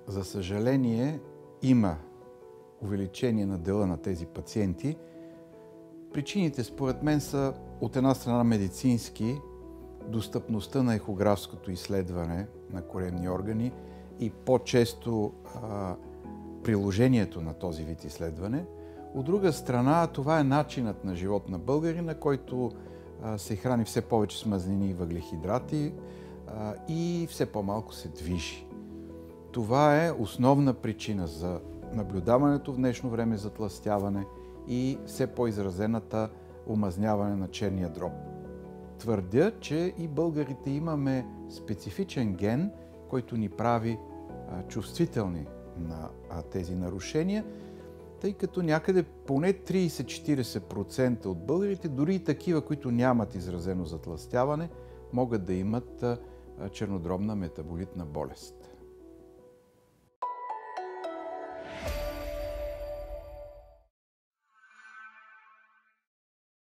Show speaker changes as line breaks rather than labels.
За съжаление, има увеличение на дела на тези пациенти. Причините, според мен, са от една страна медицински, достъпността на ехографското изследване на коремни органи и по-често приложението на този вид изследване. От друга страна, това е начинът на живот на българина, който се храни все повече с мазнини и въглехидрати и все по-малко се движи. Това е основна причина за наблюдаването в днешно време затлъстяване и все по-изразената омазняване на черния дроб. Твърдя, че и българите имаме специфичен ген, който ни прави чувствителни на тези нарушения, тъй като някъде поне 30-40% от българите, дори и такива, които нямат изразено затлъстяване, могат да имат чернодробна метаболитна болест.